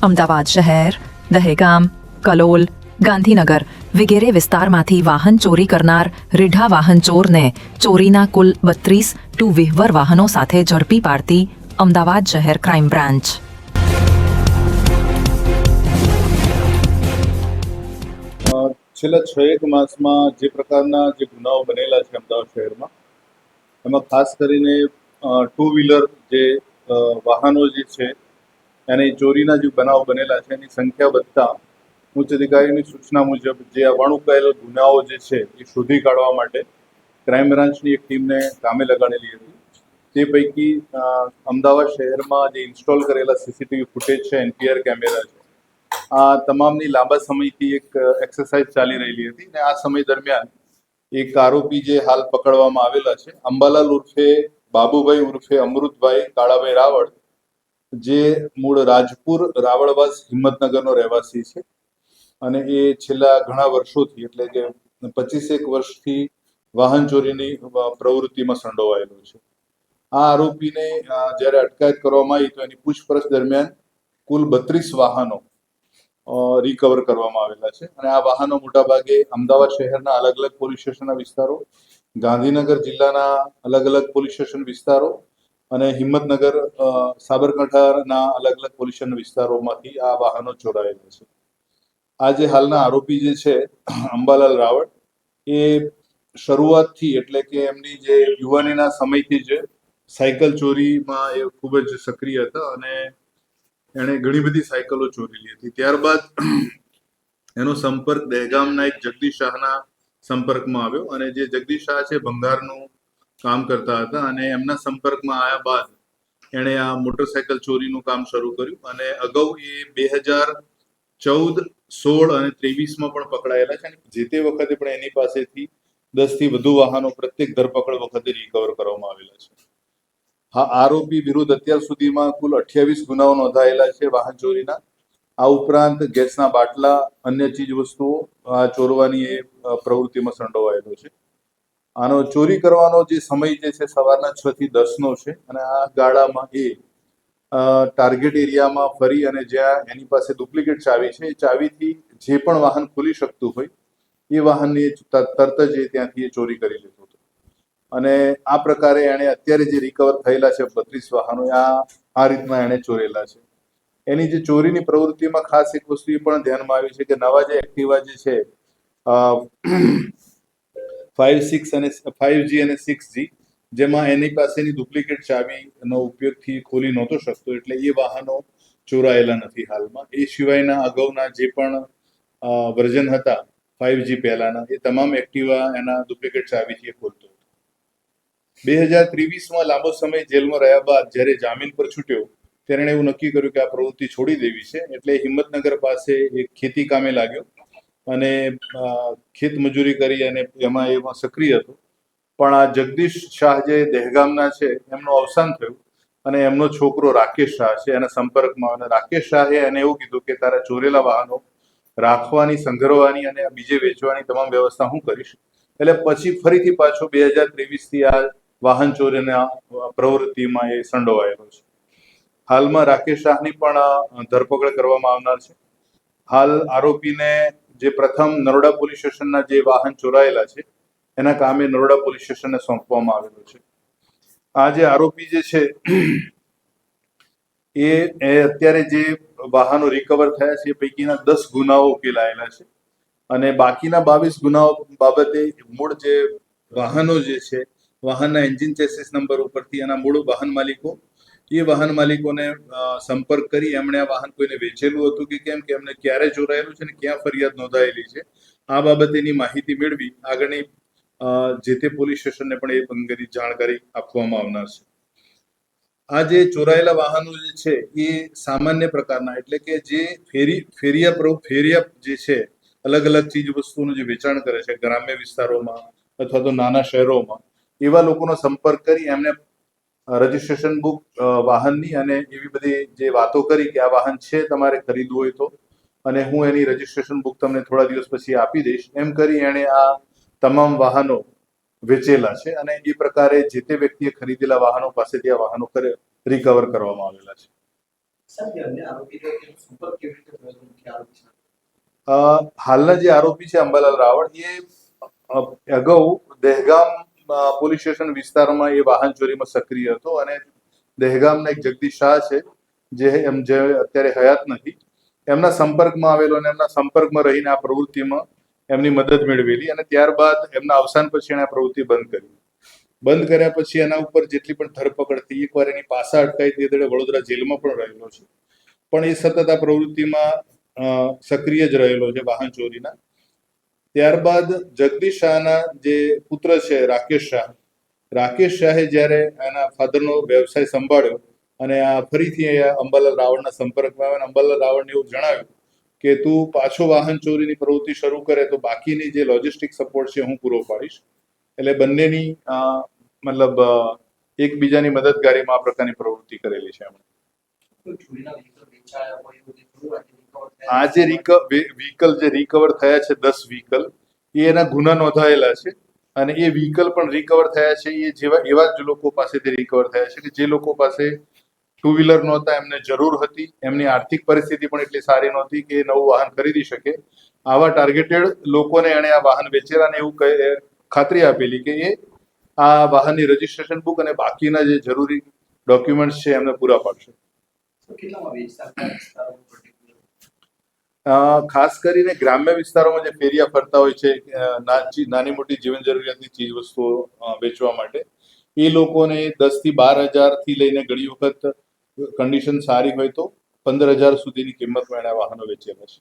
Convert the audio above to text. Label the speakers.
Speaker 1: અમદાવાદ શહેર, દહેગામ, કલોલ, ગાંધીનગર વગેરે વિસ્તારમાંથી વાહન ચોરી કરનાર રીઢા વાહન ચોરને ચોરીના કુલ 32 ટુ વ્હીલર વાહનો સાથે ઝડપી પાડતી અમદાવાદ શહેર ક્રાઇમ બ્રાન્ચ.
Speaker 2: છેલ્લા 6 માસમાં જે પ્રકારના જે ગુનાઓ બનેલા છે અમદાવાદ શહેરમાં, એમાં ખાસ કરીને ટુ વ્હીલર જે વાહનો જે છે એની ચોરીના જે બનાવ બનેલા છે એની સંખ્યા વધતા ઉચ્ચ અધિકારીની સૂચના મુજબ જે અવાણુકાયેલ ગુનાઓ જે છે એ શોધી કાઢવા માટે ક્રાઇમ બ્રાન્ચની એક ટીમને કામે લગાડેલી હતી. તે પૈકી અમદાવાદ શહેરમાં જે ઇન્સ્ટોલ કરેલા સીસીટીવી ફૂટેજ છે, એનપીઆર કેમેરા છે, આ તમામની લાંબા સમયથી એક એક્સરસાઇઝ ચાલી રહેલી હતી અને આ સમય દરમિયાન એક આરોપી જે હાલ પકડવામાં આવેલા છે, અંબાલાલ ઉર્ફે બાબુભાઈ ઉર્ફે અમૃતભાઈ કાળાભાઈ રાવળ, જે મૂળ રાજપુર રાવળવાસ હિંમતનગરનો રહેવાસી છે અને એ છેલ્લા ઘણા વર્ષોથી એટલે કે 25 વર્ષથી વાહન ચોરીની પ્રવૃત્તિમાં સંડોવાયેલો છે. આ આરોપીને જ્યારે અટકાયત કરવામાં આવી તો એની પૂછપરછ દરમિયાન કુલ 32 વાહનો રિકવર કરવામાં આવેલા છે અને આ વાહનો મોટાભાગે અમદાવાદ શહેરના અલગ અલગ પોલીસ સ્ટેશનના વિસ્તારો, ગાંધીનગર જિલ્લાના અલગ અલગ પોલીસ સ્ટેશન વિસ્તારો અને હિંમતનગર સાબરકાંઠાના અલગ અલગ પોલીસ સ્ટેશન વિસ્તારોમાંથી આ વાહનો ચોરાયેલા છે. આ જે હાલના આરોપી જે છે અંબાલાલ રાવળ, એ શરૂઆતથી એટલે કે એમની જે યુવાનીના સમયથી જ સાયકલ ચોરીમાં એ ખૂબ જ સક્રિય હતા અને એણે ઘણી બધી સાયકલો ચોરેલી હતી. ત્યારબાદ એનો સંપર્ક દહેગામના એક જગદીશ શાહના સંપર્કમાં આવ્યો અને જે જગદીશ શાહ છે ભંગારનું કામ કરતા હતા અને એમના સંપર્કમાં આવ્યા બાદ એણે આ મોટરસાયકલ ચોરીનું કામ શરૂ કર્યું અને અગાઉ એ 2014, 16 અને 23માં પણ પકડાયેલા છે અને જે તે વખતે પણ એની પાસેથી 10 થી વધુ વાહનો પ્રત્યેક ધરપકડ વખતે રિકવર કરવામાં આવેલા છે. હા, આરોપી વિરુદ્ધ અત્યાર સુધીમાં કુલ 28 ગુનાઓ નોંધાયેલા છે વાહન ચોરીના. આ ઉપરાંત ગેસના બાટલા, અન્ય ચીજ વસ્તુઓ ચોરવાની એ પ્રવૃત્તિમાં સંડોવાયેલો છે. આનો ચોરી કરવાનો જે સમય જે છે સવારના 6 થી 10નો છે અને આ ગાળામાં એ ટાર્ગેટ એરિયામાં ફરી અને જ્યાં એની પાસે ડુપ્લિકેટ ચાવી છે એ ચાવીથી જે પણ વાહન ખોલી શકતું હોય એ વાહનની તરત જ એ ત્યાંથી ચોરી કરી લેતો હતો અને આ પ્રકારે એણે અત્યારે જે રિકવર થયેલા છે 32 વાહનો આ રીતના એણે ચોરેલા છે. એની જે ચોરીની પ્રવૃત્તિમાં ખાસ એક વસ્તુ એ પણ ધ્યાનમાં આવી છે કે નવા જે એક્ટિવા જે છે 5G અને 6G, જેમાં એની પાસેની ડુપ્લિકેટ ચાવીનો ઉપયોગથી ખોલી નહોતો શકતો એટલે એ વાહનો ચોરાયેલા નથી હાલમાં. એ સિવાયના અગાઉના જે પણ વર્ઝન હતા 5G પહેલાના, એ તમામ એક્ટિવા એના ડુપ્લિકેટ ચાવીથી એ ખોલતો હતો. 2023માં લાંબો સમય જેલમાં રહ્યા બાદ જ્યારે જામીન પર છૂટ્યો ત્યારે એણે એવું નક્કી કર્યું કે આ પ્રવૃત્તિ છોડી દેવી છે એટલે હિંમતનગર પાસે એક ખેતી કામે લાગ્યો અને ખેત મજૂરી કરી અને એમાં સક્રિય હતો. પણ આ જગદીશ શાહ જે દહેગામના છે એમનું અવસાન થયું અને એમનો છોકરો રાકેશ શાહ છે એના સંપર્કમાં અને રાકેશ શાહે એને એવું કીધું કે તારા ચોરેલા વાહનો રાખવાની, સંગ્રહવાની અને બીજે વેચવાની તમામ વ્યવસ્થા હું કરીશ. એટલે પછી ફરીથી પાછો 2023થી આ વાહન ચોરીના પ્રવૃત્તિમાં એ સંડોવાયેલો છે. હાલમાં રાકેશ શાહની પણ ધરપકડ કરવામાં આવનાર છે. હાલ આરોપીને જે પ્રથમ નરોડા પોલીસ સ્ટેશનના જે વાહન ચોરાયેલા છે એના કામે નરોડા પોલીસ સ્ટેશનને સોંપવામાં આવેલો છે. આ જે આરોપી જે છે એ અત્યારે જે વાહનો રિકવર થયા છે એ પૈકીના 10 ગુનાઓ ઉકેલાયેલા છે અને બાકીના 22 ગુનાઓ બાબતે મૂળ જે વાહનો જે છે, વાહનના એન્જિન ચેસિસ નંબર ઉપરથી એના મૂળ વાહન માલિકોને સંપર્ક કરી એમણે આ વાહન કોઈને વેચેલું હતું કે કેમ, કે એમને ક્યારે ચોરાયેલું છે અને ક્યાં ફરિયાદ નોંધાયેલી છે, આ બાબતેની માહિતી મેળવી આગળની જે તે પોલીસ સ્ટેશનને પણ એ અંગેની જાણકારી આપવામાં આવનાર છે. આ જે ચોરાયેલા વાહનો જે છે એ સામાન્ય પ્રકારના એટલે કે જે ફેરિયા જે છે અલગ અલગ ચીજ વસ્તુઓનું જે વેચાણ કરે છે ગ્રામ્ય વિસ્તારોમાં અથવા તો નાના શહેરોમાં, એવા લોકોનો સંપર્ક કરી એમને રજીસ્ટ્રેશન બુક વાહનની અને એવી બધી જે વાતો કરી કે આ વાહન છે તમારે ખરીદવું હોય તો અને હું એની રજીસ્ટ્રેશન બુક તમને થોડા દિવસ પછી આપી દઈશ, એમ કરી એણે આ તમામ વાહનો વેચેલા છે અને એ પ્રકારે જે તે વ્યક્તિએ ખરીદેલા વાહનો પાસેથી આ વાહનો રિકવર કરવામાં આવેલા છે.
Speaker 3: સાહેબ, જે અન્ય આરોપી છે તેનો સંપર્ક કેવી રીતે થયો હતો મુખ્ય આરોપી સાથે?
Speaker 2: હાલના જે આરોપી છે અંબાલાલ રાવળ એ અગાઉ દહેગામ પોલીસ સ્ટેશન વિસ્તારમાં એ વાહન ચોરીમાં સક્રિય હતો અને દહેગામના એક જગદીશ શાહ છે જે અત્યારે હયાત નથી, એમના સંપર્કમાં આવેલો અને એમના સંપર્કમાં રહીને આ પ્રવૃત્તિમાં એમની મદદ મેળવેલી અને ત્યારબાદ એમના અવસાન પછી એણે આ પ્રવૃત્તિ બંધ કર્યા પછી એના ઉપર જેટલી પણ ધરપકડ થઈ, એકવાર એની પાસા અટકાઈ તે દળે વડોદરા જેલમાં પણ રહેલો છે, પણ એ સતત આ પ્રવૃત્તિમાં સક્રિય જ રહેલો છે વાહન ચોરીના. ત્યારબાદ જગદીશ શાહના જે પુત્ર છે રાકેશ શાહે જ્યારે એના ફાધરનો વ્યવસાય સંભાળ્યો અને આ ફરીથી અંબાલાલ રાવળના સંપર્કમાં આવ્યો અને અંબાલાલ રાવળને એવું જણાવ્યું કે તું પાછો વાહન ચોરીની પ્રવૃત્તિ શરૂ કરે તો બાકીની જે લોજિસ્ટિક સપોર્ટ છે હું પૂરો પાડીશ. એટલે બંનેની મતલબ એકબીજાની મદદગારીમાં આ પ્રકારની પ્રવૃત્તિ કરેલી છે એમણે.
Speaker 3: કોઈ ચોરીના vehicle વેચાયા હોય એવું જે જોયું આજે recover થયા?
Speaker 2: આ જે વ્હીકલ જે રિકવર થયા છે 10 વ્હીકલ એ એના ગુના નોંધાયેલા છે અને એ વ્હીકલ પણ રિકવર થયા છે એ એવા જ લોકો પાસેથી રિકવર થયા છે કે જે લોકો પાસે ટુ વ્હીલર નહોતા, એમને જરૂર હતી, એમની આર્થિક પરિસ્થિતિ પણ એટલી સારી નહોતી કે એ નવું વાહન ખરીદી શકે, આવા ટાર્ગેટેડ લોકોને એણે આ વાહન વેચેલા અને એવું ખાતરી આપેલી કે એ આ વાહનની રજીસ્ટ્રેશન બુક અને બાકીના જે જરૂરી ડોક્યુમેન્ટ્સ છે એમને પૂરા પાડશે.
Speaker 3: કેટલામાં વેચતા હતા વિસ્તારોમાં particular?
Speaker 2: ખાસ કરીને ગ્રામ્ય વિસ્તારોમાં જે ફેરિયા ફરતા હોય છે નાની મોટી જીવન જરૂરિયાતની ચીજ વસ્તુઓ વેચવા માટે, એ લોકોને 10 થી 12,000 થી લઈને ઘણી વખત કન્ડિશન સારી હોય તો 15,000 સુધીની કિંમતમાં એના વાહનો વેચેલા છે.